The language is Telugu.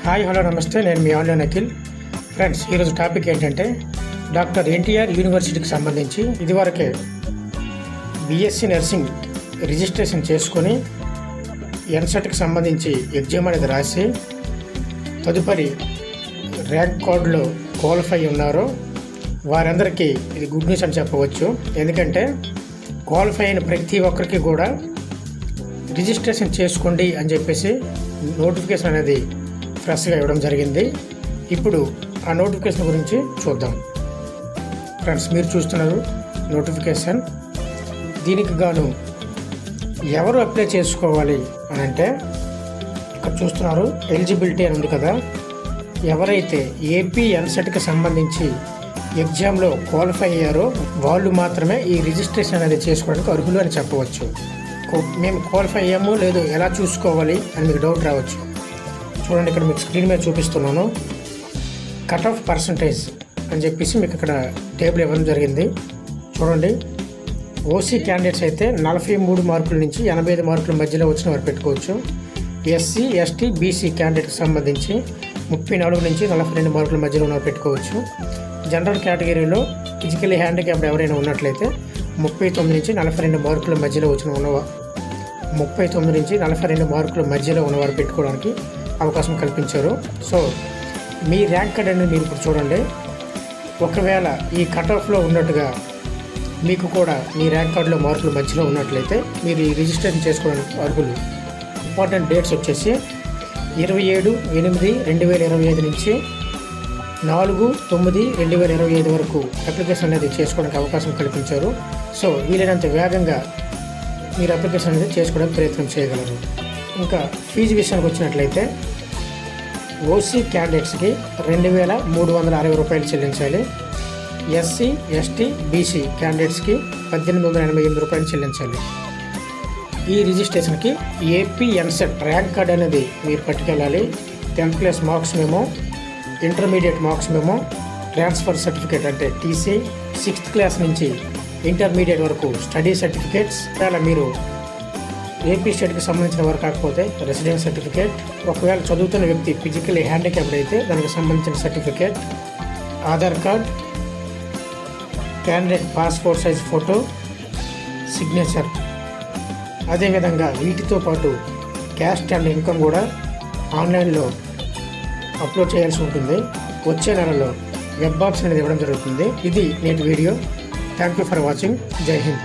హాయ్ హలో నమస్తే, నేను మీ ఆన్లైన్ అఖిల్. ఫ్రెండ్స్, ఈరోజు టాపిక్ ఏంటంటే డాక్టర్ ఎన్టీఆర్ యూనివర్సిటీకి సంబంధించి ఇదివరకే బీఎస్సీ నర్సింగ్ రిజిస్ట్రేషన్ చేసుకొని ఎన్సెట్కి సంబంధించి ఎగ్జామ్ అనేది రాసి తదుపరి ర్యాంక్ కార్డులో క్వాలిఫై ఉన్నారో వారందరికీ ఇది గుడ్ న్యూస్ అని చెప్పవచ్చు. ఎందుకంటే క్వాలిఫై అయిన ప్రతి ఒక్కరికి కూడా రిజిస్ట్రేషన్ చేసుకోండి అని చెప్పేసి నోటిఫికేషన్ అనేది ఫ్రెష్గా ఇవ్వడం జరిగింది. ఇప్పుడు ఆ నోటిఫికేషన్ గురించి చూద్దాం. ఫ్రెండ్స్, మీరు చూస్తున్నారు నోటిఫికేషన్. దీనికి గాను ఎవరు అప్లై చేసుకోవాలి అని అంటే ఇక్కడ చూస్తున్నారు, ఎలిజిబిలిటీ అని ఉంది కదా. ఎవరైతే ఏపీ ఎన్సెట్కి సంబంధించి ఎగ్జామ్లో క్వాలిఫై అయ్యారో వాళ్ళు మాత్రమే ఈ రిజిస్ట్రేషన్ అనేది చేసుకోవడానికి అర్హులు అని చెప్పవచ్చు. మేము క్వాలిఫై అయ్యాము లేదు ఎలా చూసుకోవాలి అని మీకు డౌట్ రావచ్చు. చూడండి, ఇక్కడ మీకు స్క్రీన్ మీద చూపిస్తున్నాను. కట్ ఆఫ్ పర్సంటేజ్ అని చెప్పేసి మీకు ఇక్కడ టేబుల్ ఇవ్వడం జరిగింది. చూడండి, ఓసీ క్యాండిడేట్స్ అయితే 43 మార్కుల నుంచి 85 మార్కుల మధ్యలో వచ్చిన వారు పెట్టుకోవచ్చు. ఎస్సీ ఎస్టీ బీసీ క్యాండిడేట్కి సంబంధించి 34 నుంచి 42 మార్కుల మధ్యలో ఉన్నవారు పెట్టుకోవచ్చు. జనరల్ కేటగిరీలో ఫిజికల్లీ హ్యాండిక్యాప్డ్ ఎవరైనా ఉన్నట్లయితే 39 నుంచి 42 మార్కుల మధ్యలో ఉన్నవారు 39 నుంచి 42 మార్కుల మధ్యలో ఉన్నవారు పెట్టుకోవడానికి అవకాశం కల్పించారు. సో మీ ర్యాంక్ కార్డ్ అనేది మీరు ఇప్పుడు చూడండి. ఒకవేళ ఈ కట్ ఆఫ్లో ఉన్నట్టుగా మీకు కూడా మీ ర్యాంక్ కార్డులో మార్కుల మధ్యలో ఉన్నట్లయితే మీరు ఈ రిజిస్ట్రేషన్ చేసుకోవడానికి అర్హులు. ఇంపార్టెంట్ డేట్స్ వచ్చేసి 27/8/2025 నుంచి 4/9/2025 వరకు అప్లికేషన్ అనేది చేసుకోవడానికి అవకాశం కల్పించారు. సో వీలైనంత వేగంగా మీరు అప్లికేషన్ అనేది చేసుకోవడానికి ప్రయత్నం చేయగలరు. ఇంకా ఫీజు విషయానికి వచ్చినట్లయితే ఓసీ క్యాండిడేట్స్కి 2,360 రూపాయలు చెల్లించాలి. ఎస్సీ ఎస్టీ బీసీ క్యాండిడేట్స్కి 1,888 రూపాయలు చెల్లించాలి. ఈ రిజిస్ట్రేషన్కి ఏపీ ఎన్సెట్ ర్యాంక్ కార్డ్ అనేది మీరు పట్టుకెళ్ళాలి. 10th class marks memo, intermediate marks memo, transfer certificate అంటే టీసీ, 6th క్లాస్ నుంచి ఇంటర్మీడియట్ వరకు స్టడీ సర్టిఫికేట్స్, అలా మీరు ఏపీ స్టేట్కి సంబంధించిన వారు కాకపోతే రెసిడెన్స్ సర్టిఫికేట్, ఒకవేళ చదువుతున్న వ్యక్తి ఫిజికల్లీ హ్యాండిక్యాప్డ్ అయితే దానికి సంబంధించిన certificate, Aadhaar card, candidate passport size photo, signature. అదేవిధంగా వీటితో పాటు క్యాస్ట్ అండ్ ఇన్కమ్ కూడా ఆన్లైన్లో అప్లోడ్ చేయాల్సి ఉంటుంది. వచ్చే నెలలో వెబ్ ఆప్షన్ అనేది ఇవ్వడం జరుగుతుంది. ఇది నేటి video. Thank you for watching. జై హింద్.